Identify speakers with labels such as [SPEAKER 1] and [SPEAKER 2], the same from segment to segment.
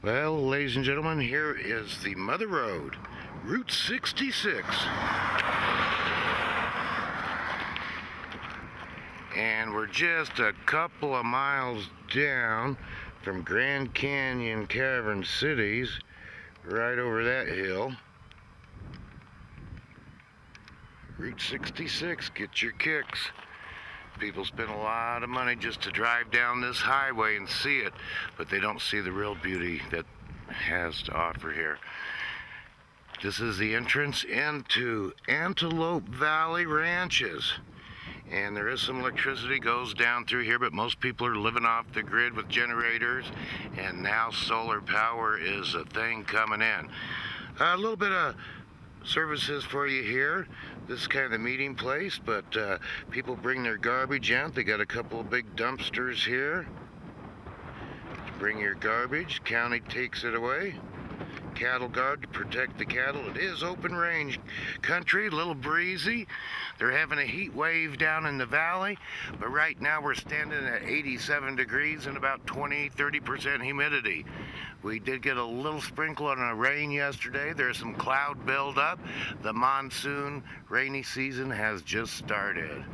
[SPEAKER 1] Well, ladies and gentlemen, here is the Mother Road, Route 66. And we're just a couple of miles down from Grand Canyon Cavern Cities, right over that hill. Route 66, get your kicks. People spend a lot of money just to drive down this highway and see it, but they don't see the real beauty that it has to offer here. This is the entrance into Antelope Valley Ranches. And there is some electricity goes down through here, but most people are living off the grid with generators, and now solar power is a thing coming in. A little bit of services for you here. This is kind of the meeting place, but people bring their garbage out. They got a couple of big dumpsters here. Bring your garbage. County takes it away. Cattle guard to protect the cattle. It is open range country, a little breezy. They're having a heat wave down in the valley, but right now we're standing at 87 degrees and about 20-30% humidity. We did get a little sprinkle on a rain yesterday. There's some cloud buildup. The monsoon rainy season has just started.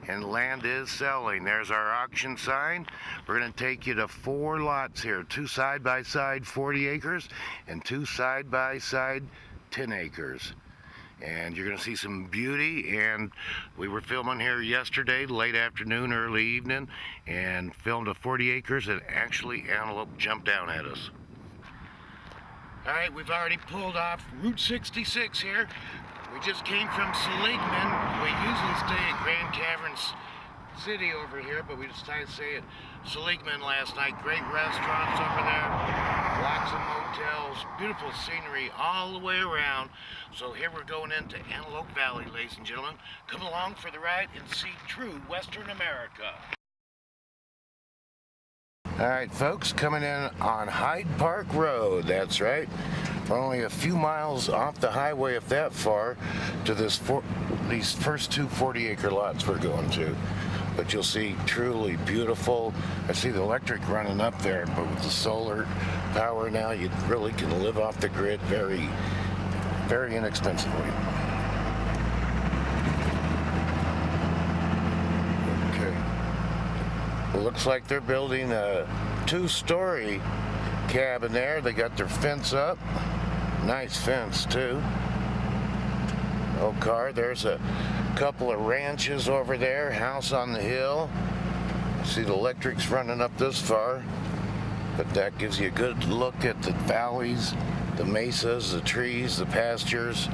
[SPEAKER 1] And land is selling. There's our auction sign. We're going to take you to 4 lots here, 2 side-by-side 40 acres and 2 side-by-side 10 acres. And you're going to see some beauty. And we were filming here yesterday, late afternoon, early evening, and filmed a 40 acres, and actually antelope jumped down at us. All right, we've already pulled off Route 66 here. We just came from Seligman. We usually stay at Grand Cavern City over here, but we decided to stay at Seligman last night. Great restaurants over there, lots of motels, beautiful scenery all the way around. So here we're going into Antelope Valley, ladies and gentlemen. Come along for the ride and see true Western America. All right, folks, coming in on Hyde Park Road. That's right. We're only a few miles off the highway, if that far, to these first 2 40-acre lots we're going to. But you'll see truly beautiful. I see the electric running up there, but with the solar power now, you really can live off the grid very, very inexpensively. Okay. It looks like they're building a 2-story cabin there. They got their fence up. Nice fence too. Okay, there's a couple of ranches over there, house on the hill. See the electric's running up this far, but that gives you a good look at the valleys, the mesas, the trees, the pastures.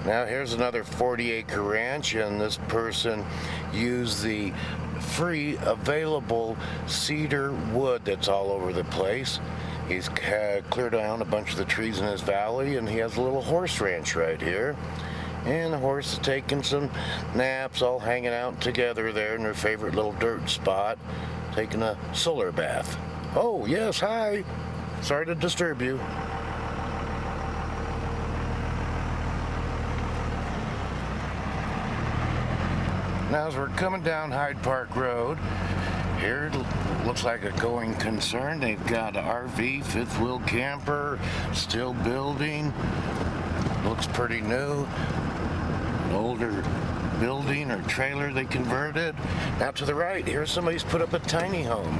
[SPEAKER 1] Now here's another 40-acre ranch, and this person used the free available cedar wood that's all over the place. He's cleared down a bunch of the trees in his valley, and he has a little horse ranch right here. And the horse is taking some naps, all hanging out together there in their favorite little dirt spot, taking a solar bath. Oh, yes, hi. Sorry to disturb you. Now as we're coming down Hyde Park Road, here it looks like a going concern. They've got an RV, 5th wheel camper, still building. Looks pretty new. An older building or trailer they converted. Now to the right, here's somebody's put up a tiny home.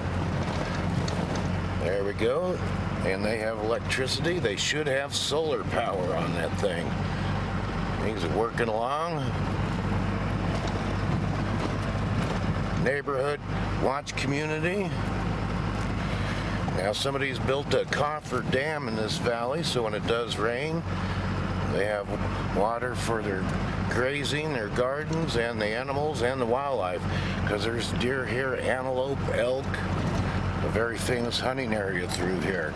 [SPEAKER 1] There we go. And they have electricity. They should have solar power on that thing. Things are working along. Neighborhood watch community. Now somebody's built a coffer dam in this valley, so when it does rain, they have water for their grazing, their gardens, and the animals and the wildlife, because there's deer here, antelope, elk, a very famous hunting area through here.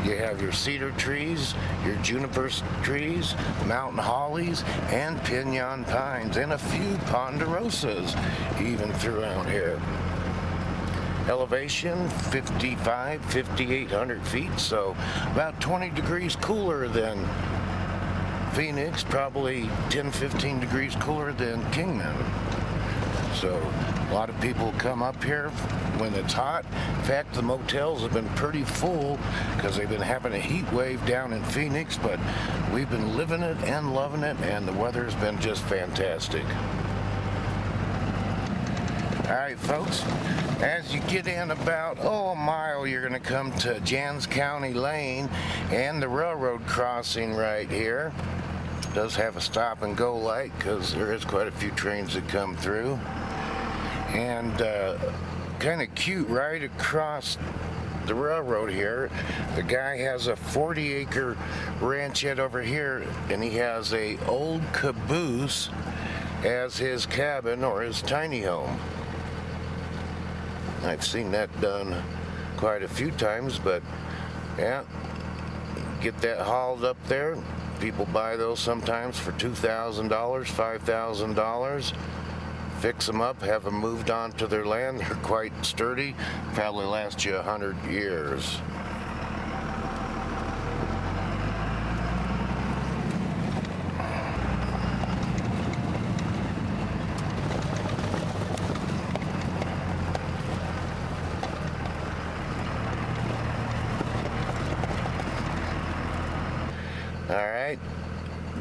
[SPEAKER 1] You have your cedar trees, your juniper trees, mountain hollies, and pinion pines, and a few ponderosas even throughout here. Elevation 5,800 feet, so about 20 degrees cooler than Phoenix, probably 10-15 degrees cooler than Kingman. So a lot of people come up here when it's hot. In fact, the motels have been pretty full because they've been having a heat wave down in Phoenix, but we've been living it and loving it, and the weather's been just fantastic. All right, folks, as you get in about, a mile, you're going to come to Jans County Lane and the railroad crossing right here. It does have a stop and go light because there is quite a few trains that come through. And kind of cute, right across the railroad here, the guy has a 40-acre ranchette over here, and he has a old caboose as his cabin or his tiny home. I've seen that done quite a few times, but yeah, get that hauled up there. People buy those sometimes for $2,000, $5,000. Fix them up, have them moved on to their land. They're quite sturdy, probably last you 100 years. All right,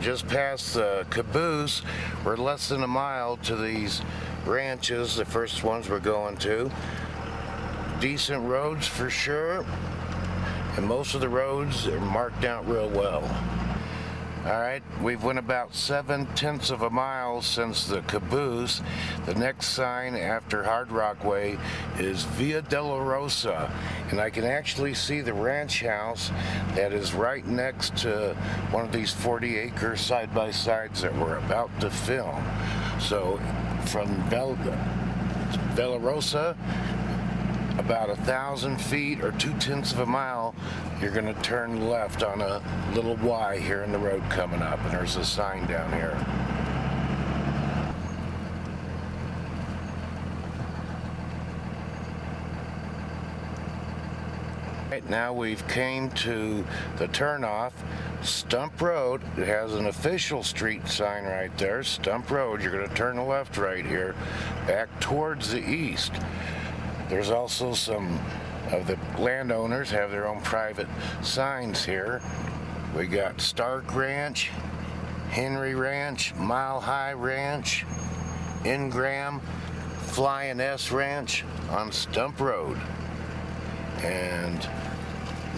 [SPEAKER 1] just past the caboose, we're less than a mile to these ranches, the first ones we're going to. Decent roads for sure, and most of the roads are marked out real well. All right, we've went about 7/10 of a mile since the caboose. The next sign after Hard Rock Way is Via della Rosa, and I can actually see the ranch house that is right next to one of these 40-acre side-by-sides that we're about to film. So from Della Rosa, about 1,000 feet or 2/10 of a mile, you're going to turn left on a little Y here in the road coming up, and there's a sign down here. Right now we've came to the turnoff, Stump Road. It has an official street sign right there, Stump Road. You're going to turn left right here, back towards the east. There's also some of the landowners have their own private signs here. We got Stark Ranch, Henry Ranch, Mile High Ranch, Ingram, Flying S Ranch on Stump Road. And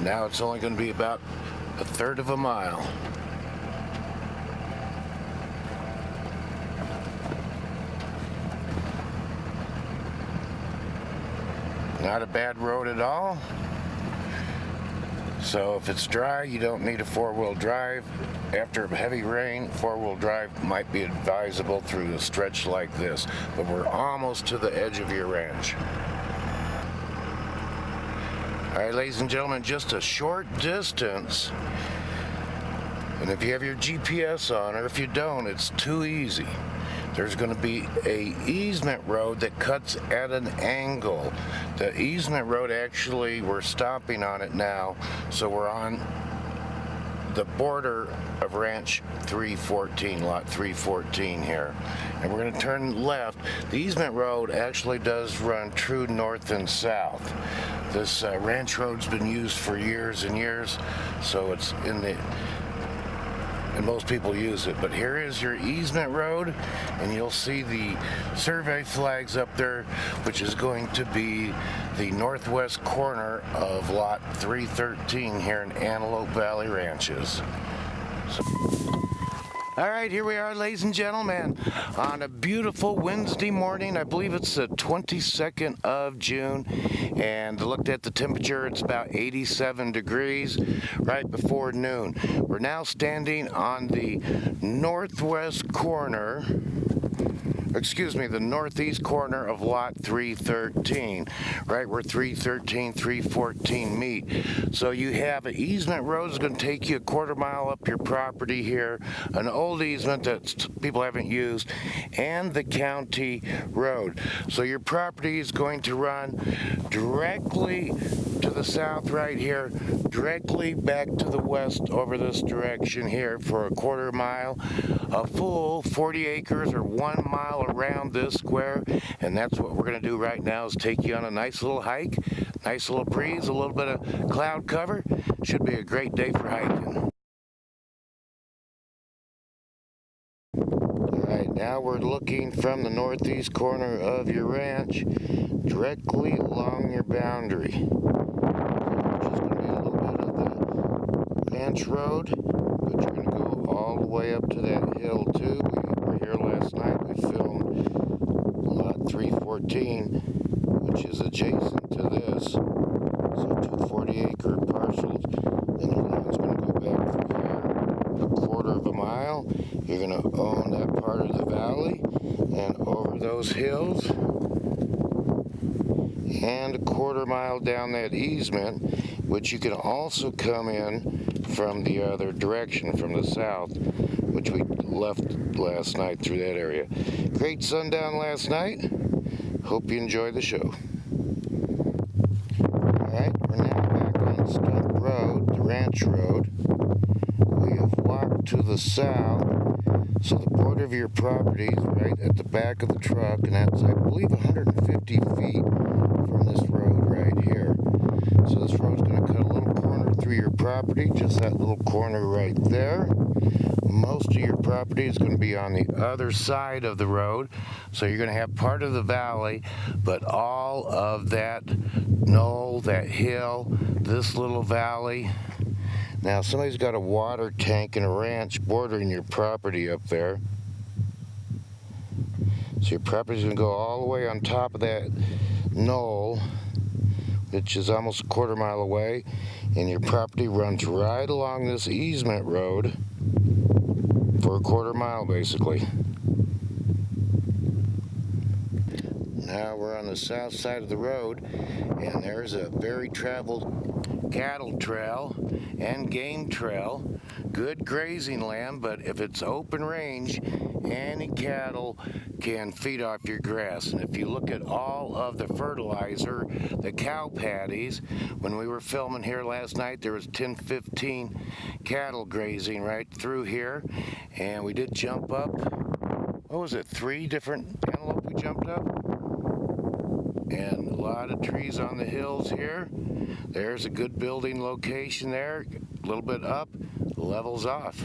[SPEAKER 1] now it's only going to be about 1/3 of a mile. Not a bad road at all. So if it's dry, you don't need a 4-wheel drive. After a heavy rain, 4-wheel drive might be advisable through a stretch like this. But we're almost to the edge of your ranch. All right, ladies and gentlemen, just a short distance. And if you have your GPS on, or if you don't, it's too easy. There's going to be a easement road that cuts at an angle. The easement road, actually, we're stopping on it now, so we're on the border of Ranch 314, lot 314 here. And we're going to turn left. The easement road actually does run true north and south. This ranch road's been used for years and years, so it's in the... and most people use it. But here is your easement road, and you'll see the survey flags up there, which is going to be the northwest corner of lot 313 here in Antelope Valley Ranches. All right, here we are, ladies and gentlemen, on a beautiful Wednesday morning. I believe it's the 22nd of June, and looked at the temperature, it's about 87 degrees right before noon. We're now standing on the northwest corner, the northeast corner of lot 313, right where 313, 314 meet. So you have an easement road that's going to take you a 1/4 mile up your property here, an old easement that people haven't used, and the county road. So your property is going to run directly to the south right here, directly back to the west over this direction here for a quarter mile, a full 40 acres or 1 mile around this square. And that's what we're going to do right now, is take you on a nice little hike, nice little breeze, a little bit of cloud cover. Should be a great day for hiking. Alright, now we're looking from the northeast corner of your ranch, directly along your boundary. There's just going to be a little bit of the ranch road, but you're going to go all the way up to that hill too. We were here last night. We filmed lot 314, which is adjacent to this. So 2 40-acre parcels. Then your land's going to go back through here a quarter of a mile. You're going to own that part of the valley and over those hills, and a quarter mile down that easement, which you can also come in from the other direction, from the south, which we left last night through that area. Great sundown last night. Hope you enjoy the show. Alright, we're now back on Stump Road, the ranch road. We have walked to the south, so the border of your property is right at the back of the truck, and that's, I believe, 150 feet from this road right here. So this road's going to cut a little corner through your property, just that little corner right there. Most of your property is going to be on the other side of the road, so you're going to have part of the valley, but all of that knoll, that hill, this little valley. Now somebody's got a water tank and a ranch bordering your property up there. So your property's going to go all the way on top of that knoll, which is almost a quarter mile away, and your property runs right along this easement road for a quarter mile basically. Now we're on the south side of the road, and there's a very traveled cattle trail and game trail. Good grazing land, but if it's open range, any cattle can feed off your grass. And if you look at all of the fertilizer, the cow patties, when we were filming here last night, there was 10-15 cattle grazing right through here. And we did jump up, what was it, 3 different antelope we jumped up? And a lot of trees on the hills here. There's a good building location there, a little bit up, levels off.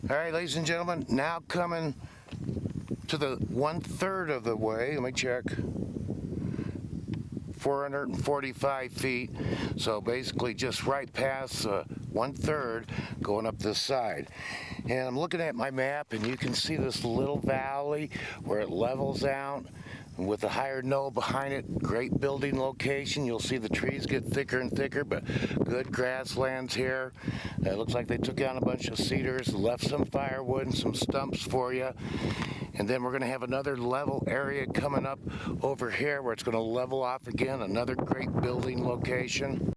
[SPEAKER 1] All right, ladies and gentlemen, now coming to the 1/3 of the way. Let me check. 445 feet. So basically just right past 1/3 going up this side. And I'm looking at my map, and you can see this little valley where it levels out. With the higher knoll behind it, great building location. You'll see the trees get thicker and thicker, but good grasslands here. It looks like they took down a bunch of cedars, left some firewood and some stumps for you. And then we're going to have another level area coming up over here where it's going to level off again. Another great building location.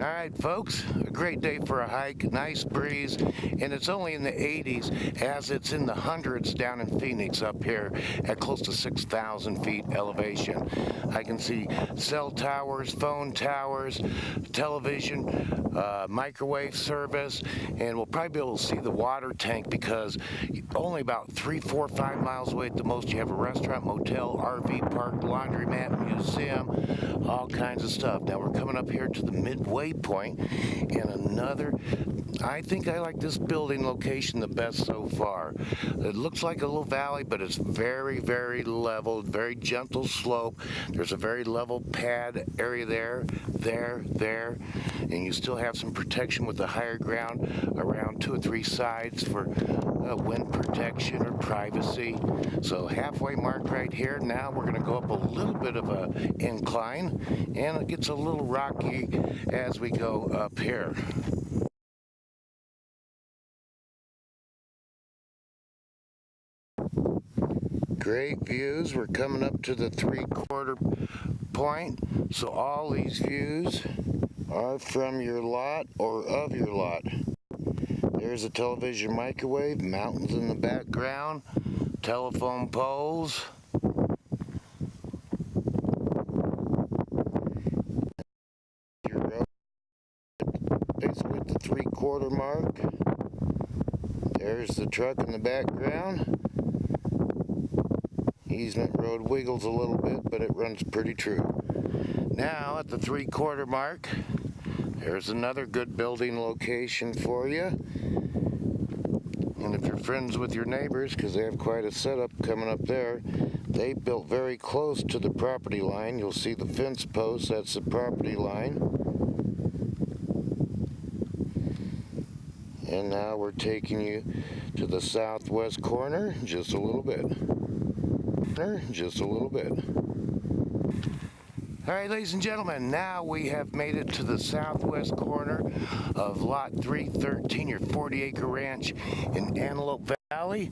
[SPEAKER 1] All right, folks, a great day for a hike, nice breeze, and it's only in the 80s as it's in the hundreds down in Phoenix up here at close to 6,000 feet elevation. I can see cell towers, phone towers, television, microwave service, and we'll probably be able to see the water tank because only about 3, 4, 5 miles away at the most you have a restaurant, motel, RV park, laundromat, museum, all kinds of stuff. Now we're coming up here to the midway point, and another, I think I like this building location the best so far. It looks like a little valley, but it's very, very level, very gentle slope. There's a very level pad area there, and you still have some protection with the higher ground around 2 or 3 sides for wind protection or privacy. So halfway mark right here. Now we're going to go up a little bit of a incline, and it gets a little rocky as we go up here. Great views. We're coming up to the 3/4 point, so all these views are from your lot or of your lot. There's a television, microwave, mountains in the background, telephone poles. 3/4 mark. There's the truck in the background. Easement road wiggles a little bit, but it runs pretty true. Now at the 3/4 mark, there's another good building location for you. And if you're friends with your neighbors, because they have quite a setup coming up there, they built very close to the property line. You'll see the fence post, that's the property line. And now we're taking you to the southwest corner, just a little bit. Just a little bit. All right, ladies and gentlemen, now we have made it to the southwest corner of Lot 313, your 40-acre ranch in Antelope Valley.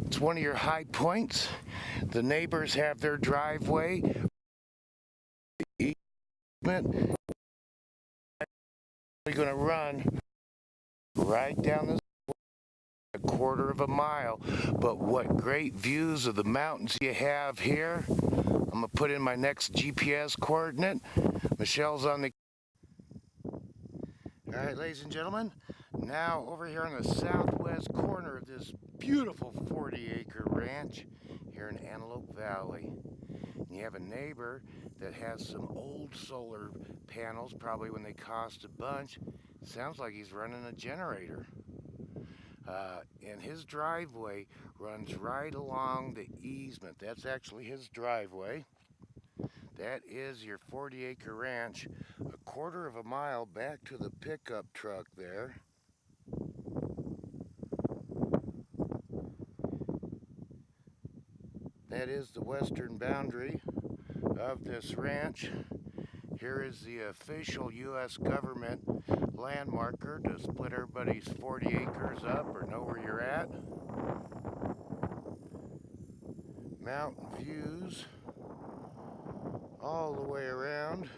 [SPEAKER 1] It's one of your high points. The neighbors have their driveway. We're going to run right down this 1/4 mile. But what great views of the mountains you have here. I'm going to put in my next GPS coordinate. Michelle's on the... All right, ladies and gentlemen, now over here on the southwest corner of this beautiful 40-acre ranch here in Antelope Valley. And you have a neighbor that has some old solar panels, probably when they cost a bunch. Sounds like he's running a generator. And his driveway runs right along the easement. That's actually his driveway. That is your 40-acre ranch, 1/4 mile back to the pickup truck there. That is the western boundary of this ranch. Here is the official U.S. government land marker to split everybody's 40 acres up or know where you're at. Mountain views all the way around.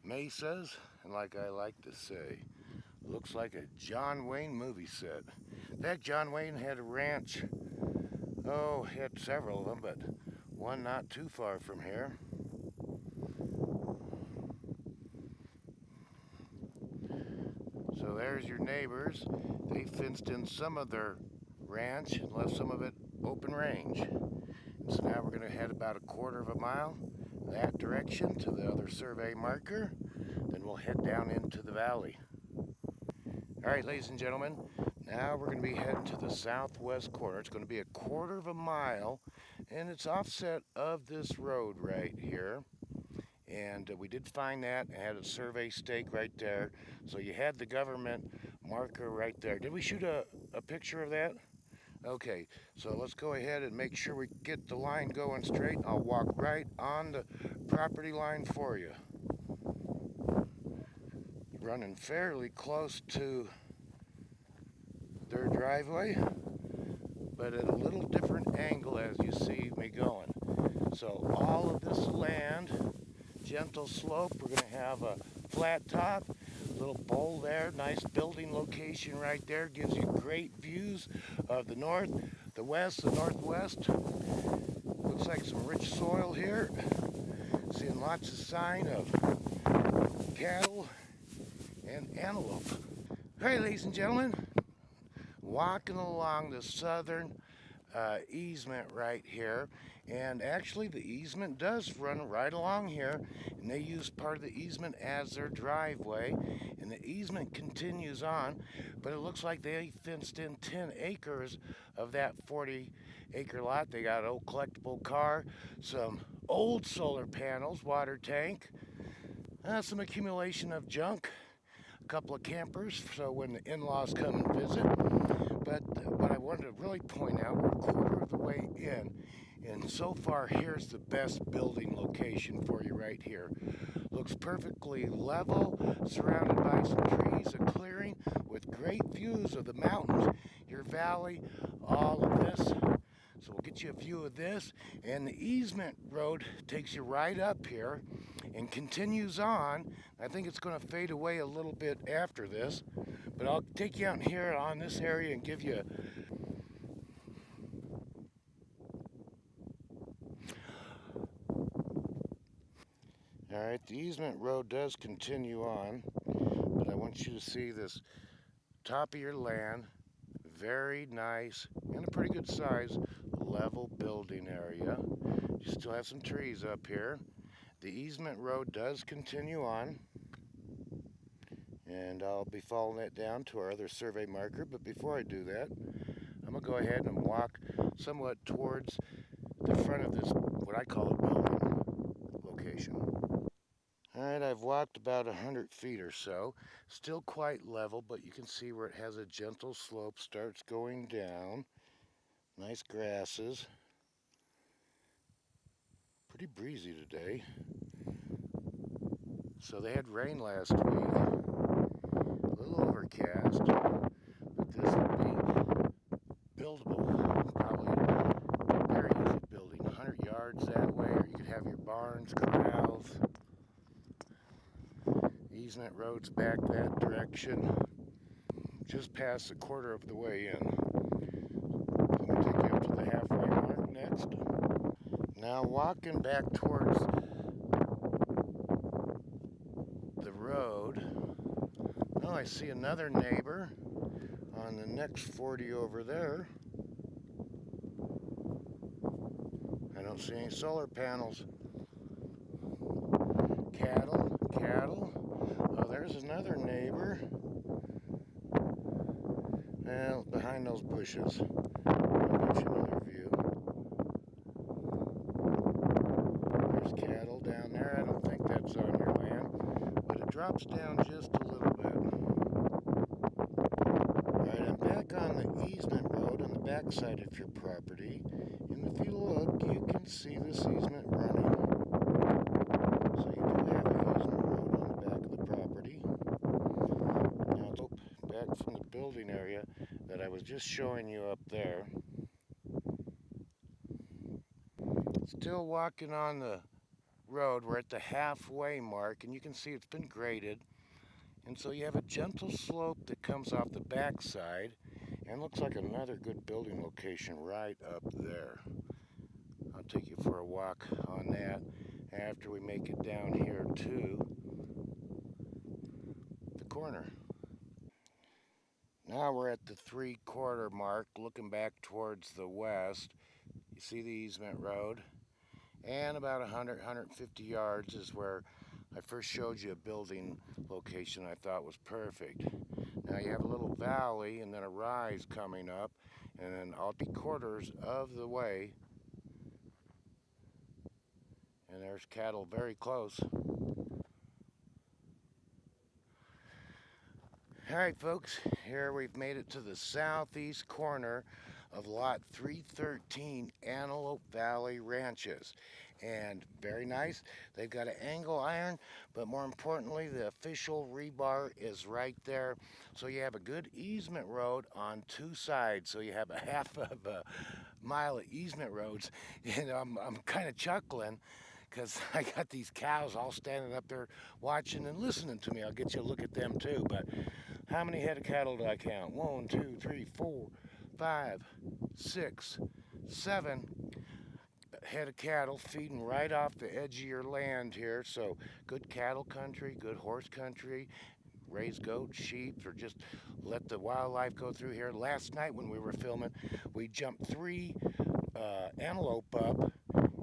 [SPEAKER 1] Mesas, and like I like to say, looks like a John Wayne movie set. In fact, John Wayne had a ranch. Oh, he had several of them, but one not too far from here. So there's your neighbors. They fenced in some of their ranch and left some of it open range. So now we're going to head about 1/4 mile that direction to the other survey marker. Then we'll head down into the valley. All right, ladies and gentlemen, now we're going to be heading to the southwest corner. It's going to be 1/4 mile, and it's offset of this road right here. And we did find that. It had a survey stake right there. So you had the government marker right there. Did we shoot a picture of that? Okay, so let's go ahead and make sure we get the line going straight. I'll walk right on the property line for you. Running fairly close to their driveway, but at a little different angle as you see me going. So all of this land, gentle slope, we're going to have a flat top, little bowl there, nice building location right there, gives you great views of the north, the west, the northwest. Looks like some rich soil here. Seeing lots of sign of cattle and antelope. All right, ladies and gentlemen, walking along the southern easement right here, and actually the easement does run right along here, and they use part of the easement as their driveway, and the easement continues on, but it looks like they fenced in 10 acres of that 40-acre lot. They got an old collectible car, some old solar panels, water tank, some accumulation of junk, a couple of campers, so when the in-laws come and visit. But what I wanted to really point out, we're 1/4 of the way in, and so far here's the best building location for you right here. Looks perfectly level, surrounded by some trees, a clearing with great views of the mountains, your valley, all of this. So we'll get you a view of this, and the easement road takes you right up here and continues on. I think it's going to fade away a little bit after this, but I'll take you out here on this area and give you all right, the easement road does continue on, but I want you to see this top of your land. Very nice and a pretty good size level building area. You still have some trees up here. The easement road does continue on, and I'll be following it down to our other survey marker. But before I do that, I'm going to go ahead and walk somewhat towards the front of this, what I call a building location. Alright, I've walked about 100 feet or so. Still quite level, but you can see where it has a gentle slope, starts going down. Nice grasses. Pretty breezy today. So they had rain last week. A little overcast, but this would be buildable. Probably very easy building. 100 yards that way, or you could have your barns, corrals. Easement roads back that direction. Just past a quarter of the way in. I'm going to take you up to the halfway mark next. Now walking back towards the road. Oh, I see another neighbor on the next 40 over there. I don't see any solar panels. Cattle. Oh, there's another neighbor. Well, behind those bushes. I'll get you another view. There's cattle down there. I don't think that's on your land, but it drops down just a little bit. Alright, I'm back on the easement road on the back side of your property. And if you look, you can see this easement running. So you do have an easement road on the back of the property. Now, back from the building area that I was just showing you up there. Still walking on the road. We're at the halfway mark, and you can see it's been graded. And so you have a gentle slope that comes off the backside, and looks like another good building location right up there. I'll take you for a walk on that after we make it down here to the corner. Now we're at the 3/4 mark, looking back towards the west. You see the easement road, and about 150 yards is where I first showed you a building location I thought was perfect. Now you have a little valley and then a rise coming up, and then all 3/4 of the way, and there's cattle very close. Alright folks, here we've made it to the southeast corner of lot 313 Antelope Valley Ranches. And very nice, they've got an angle iron, but more importantly the official rebar is right there. So you have a good easement road on two sides, so you have a half of a mile of easement roads. And I'm kind of chuckling because I got these cows all standing up there watching and listening to me. I'll get you a look at them too. But how many head of cattle do I count? 1, 2, 3, 4, 5, 6, 7 head of cattle feeding right off the edge of your land here. So good cattle country, good horse country, raise goats, sheep, or just let the wildlife go through here. Last night when we were filming, we jumped 3 antelope up,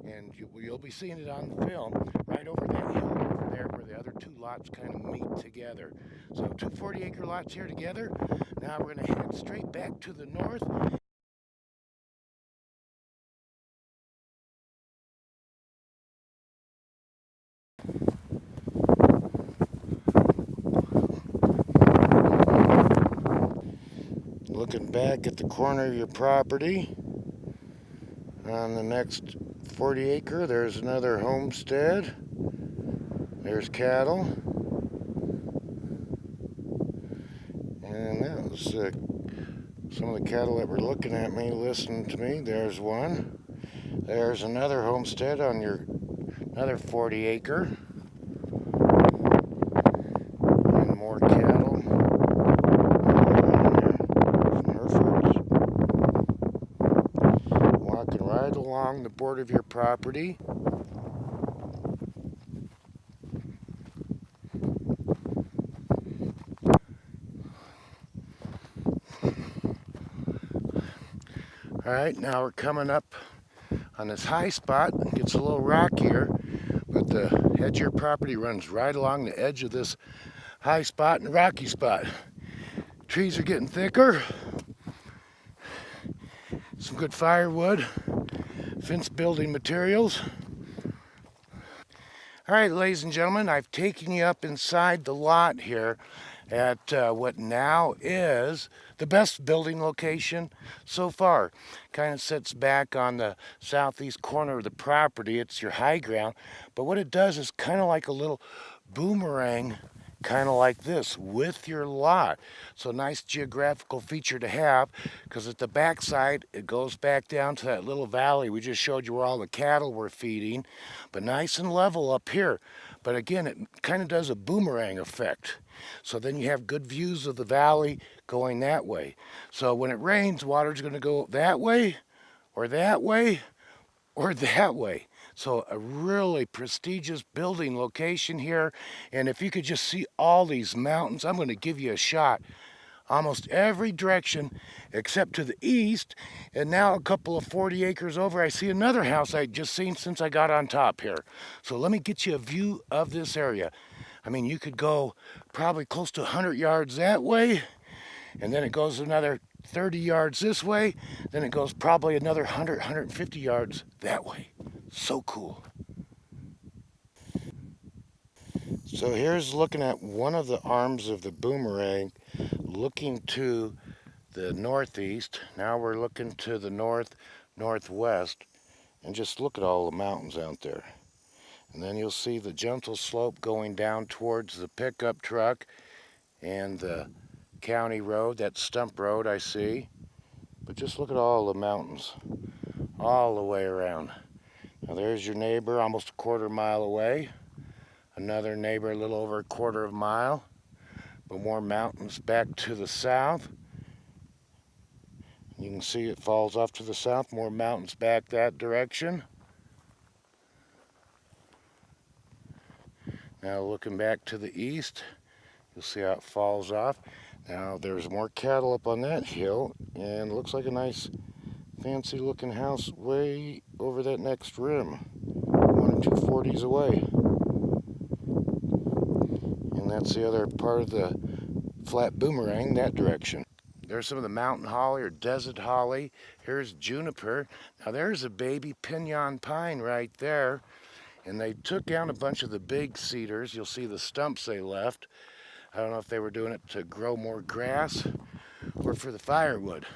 [SPEAKER 1] and you'll be seeing it on the film, right over that hill over there where the other 2 lots kind of meet together. So 2 40-acre lots here together. Now we're going to head straight back to the north. Looking back at the corner of your property, on the next 40 acre, there's another homestead. There's cattle. And that was some of the cattle that were looking at me, listening to me. There's one. There's another homestead on your another 40 acre. And more cattle. Walking right along the border of your property. All right, now we're coming up on this high spot. It gets a little rockier, but the edge of your property runs right along the edge of this high spot and rocky spot. Trees are getting thicker. Some good firewood, fence building materials. All right, ladies and gentlemen, I've taken you up inside the lot here at what now is the best building location so far. Kind of sits back on the southeast corner of the property. It's your high ground, but what it does is kind of like a little boomerang, kind of like this with your lot. So nice geographical feature to have, because at the backside it goes back down to that little valley we just showed you where all the cattle were feeding, but nice and level up here. But again, it kind of does a boomerang effect. So then you have good views of the valley going that way. So when it rains, water's going to go that way or that way or that way. So a really prestigious building location here. And if you could just see all these mountains, I'm going to give you a shot. Almost every direction except to the east. And now a couple of 40 acres over, I see another house I just seen since I got on top here. So let me get you a view of this area. I mean, you could go probably close to 100 yards that way, and then it goes another 30 yards this way, then it goes probably another 100, 150 yards that way. So cool. So here's looking at one of the arms of the boomerang, looking to the northeast. Now we're looking to the northwest, and just look at all the mountains out there. And then you'll see the gentle slope going down towards the pickup truck and the county road, that stump road I see. But just look at all the mountains all the way around. Now there's your neighbor almost a quarter mile away. Another neighbor a little over a quarter of a mile. But more mountains back to the south. You can see it falls off to the south, more mountains back that direction. Now looking back to the east, you'll see how it falls off. Now there's more cattle up on that hill, and it looks like a nice fancy looking house way over that next rim, 1 or 2 40s away. And that's the other part of the flat boomerang, that direction. There's some of the mountain holly or desert holly. Here's juniper. Now there's a baby pinion pine right there. And they took down a bunch of the big cedars. You'll see the stumps they left. I don't know if they were doing it to grow more grass or for the firewood.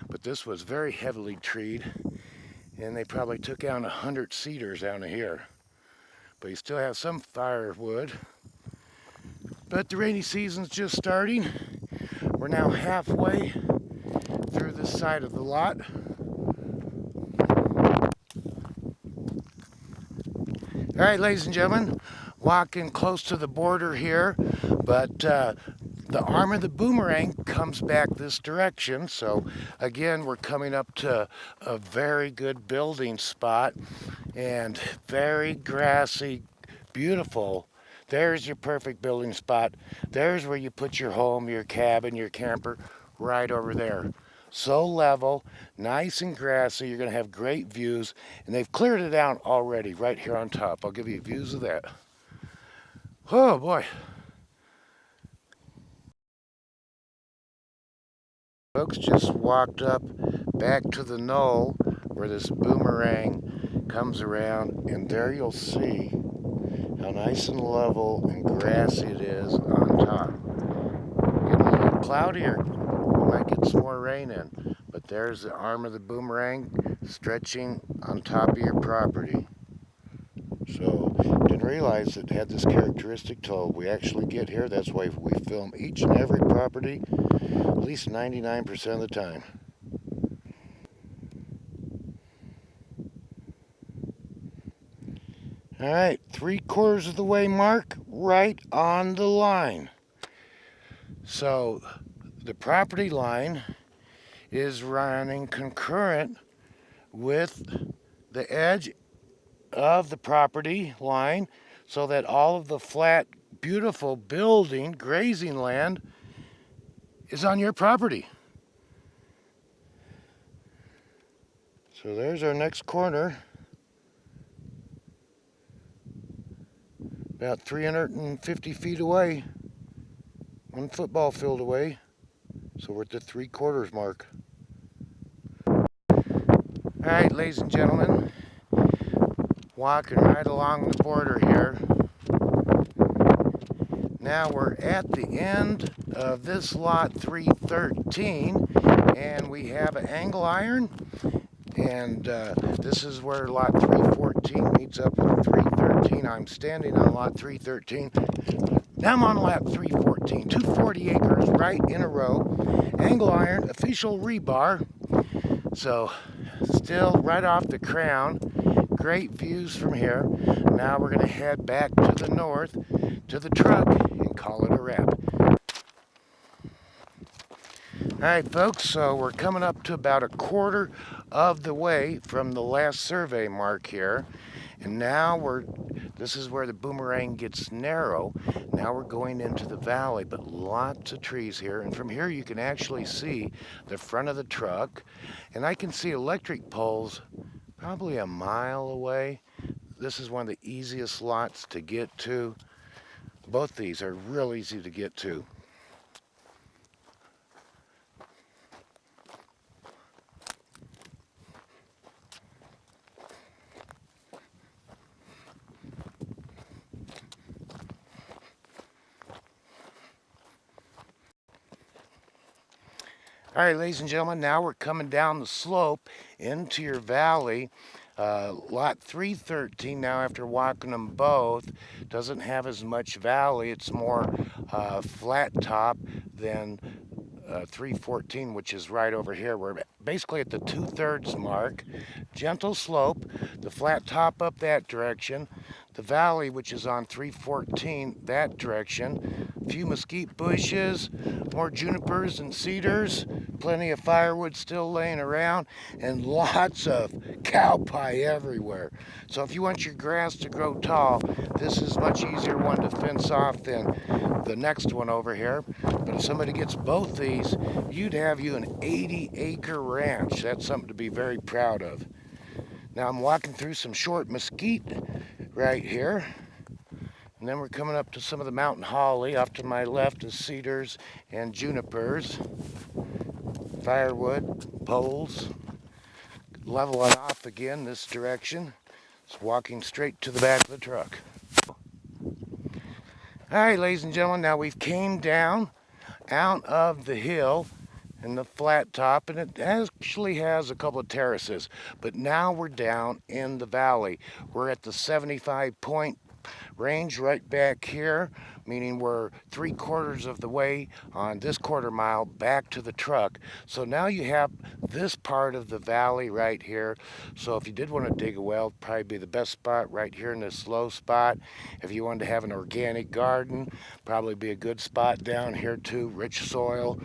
[SPEAKER 1] But this was very heavily treed, and they probably took down 100 cedars down here. But you still have some firewood. But the rainy season's just starting. We're now halfway through this side of the lot. All right, ladies and gentlemen, walking close to the border here, but the arm of the boomerang comes back this direction. So again, we're coming up to a very good building spot and very grassy, beautiful. There's your perfect building spot. There's where you put your home, your cabin, your camper, right over there. So level, nice and grassy. You're going to have great views, and they've cleared it out already right here on top. I'll give you views of that. Oh boy. Folks just walked up back to the knoll where this boomerang comes around, and there you'll see how nice and level and grassy it is on top. Getting a little cloudier. We might get some more rain in, but there's the arm of the boomerang stretching on top of your property. So didn't realize it had this characteristic till we actually get here. That's why we film each and every property at least 99% of the time. All right, 3/4 of the way mark, right on the line. So the property line is running concurrent with the edge of the property line, so that all of the flat, beautiful building, grazing land is on your property. So there's our next corner. About 350 feet away. 1 football field away. So we're at the 3/4 mark. Alright, ladies and gentlemen. Walking right along the border here. Now we're at the end of this lot 313, and we have an angle iron, and this is where lot 314 meets up with 313. I'm standing on lot 313. Now I'm on lot 314, 240 acres right in a row. Angle iron, official rebar, so still right off the crown. Great views from here. Now we're going to head back to the north to the truck and call it a wrap. Alright folks, so we're coming up to about 1/4 of the way from the last survey mark here. And now this is where the Boomerang gets narrow. Now we're going into the valley, but lots of trees here. And from here you can actually see the front of the truck. And I can see electric poles probably a mile away. This is one of the easiest lots to get to. Both these are real easy to get to. All right, ladies and gentlemen, now we're coming down the slope into your valley. Lot 313, now after walking them both, doesn't have as much valley. It's more flat top than 314, which is right over here. We're basically at the 2/3 mark. Gentle slope, the flat top up that direction, the valley, which is on 314, that direction. A few mesquite bushes, more junipers and cedars, plenty of firewood still laying around, and lots of cow pie everywhere. So if you want your grass to grow tall, this is a much easier one to fence off than the next one over here. But if somebody gets both these, you'd have you an 80-acre ranch. That's something to be very proud of. Now I'm walking through some short mesquite right here. And then we're coming up to some of the mountain holly. Off to my left is cedars and junipers. Firewood, poles. Leveling off again this direction. Just walking straight to the back of the truck. Alright, ladies and gentlemen, now we've came down out of the hill and the flat top, and it actually has a couple of terraces, but now we're down in the valley. We're at the 75-point range right back here, meaning we're 3/4 of the way on this 1/4 mile back to the truck. So now you have this part of the valley right here. So if you did want to dig a well, it'd probably be the best spot right here in this low spot. If you wanted to have an organic garden, probably be a good spot down here too, rich soil.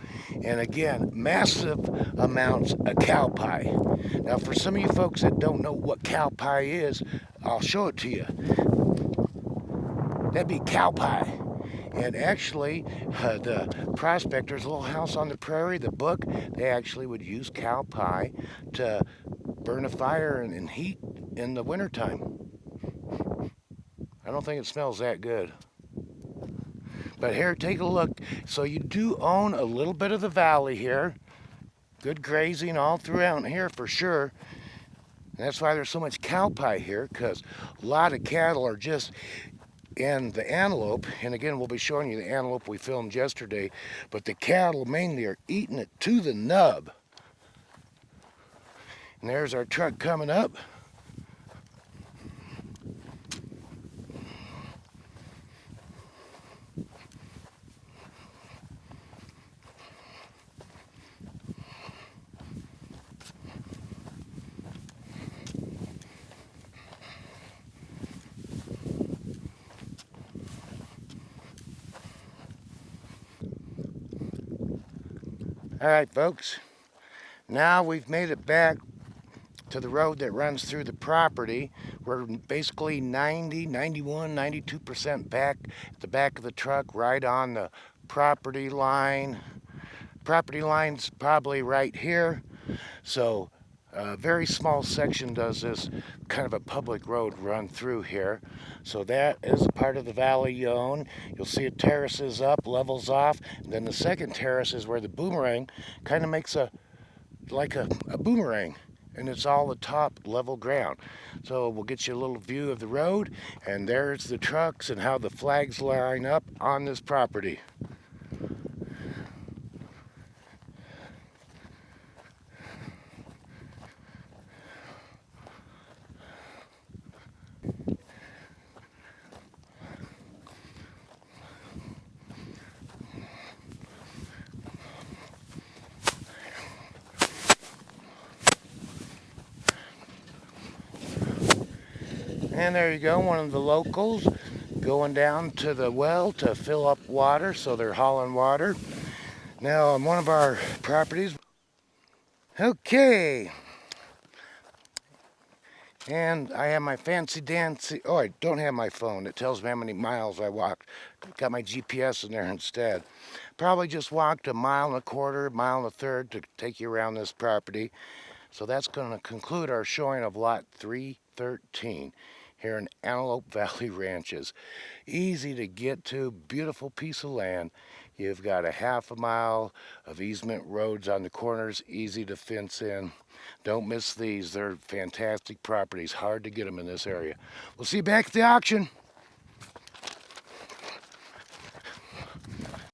[SPEAKER 1] And again, massive amounts of cow pie. Now for some of you folks that don't know what cow pie is, I'll show it to you. That'd be cow pie. And actually, the Prospectors, Little House on the Prairie, the book, they actually would use cow pie to burn a fire and heat in the wintertime. I don't think it smells that good. But here, take a look. So you do own a little bit of the valley here. Good grazing all throughout here for sure. And that's why there's so much cow pie here, because a lot of cattle are just in the antelope. And again, we'll be showing you the antelope we filmed yesterday, but the cattle mainly are eating it to the nub. And there's our truck coming up. All right, folks, now we've made it back to the road that runs through the property. We're basically 90, 91, 92% back at the back of the truck, right on the property line. Property line's probably right here. So A very small section does this, kind of a public road run through here. So that is a part of the valley you own. You'll see it terraces up, levels off, and then the second terrace is where the boomerang kind of makes like a boomerang, and it's all the top level ground. So we'll get you a little view of the road, and there's the trucks and how the flags line up on this property. And there you go, one of the locals going down to the well to fill up water, so they're hauling water. Now on one of our properties, okay, and I have my fancy dancy, oh, I don't have my phone. It tells me how many miles I walked. Got my GPS in there instead. Probably just walked 1.25 miles, 1.33 miles to take you around this property. So that's going to conclude our showing of lot 313 here in Antelope Valley Ranches. Easy to get to, beautiful piece of land. You've got 1/2 mile of easement roads on the corners, easy to fence in. Don't miss these. They're fantastic properties. Hard to get them in this area. We'll see you back at the auction.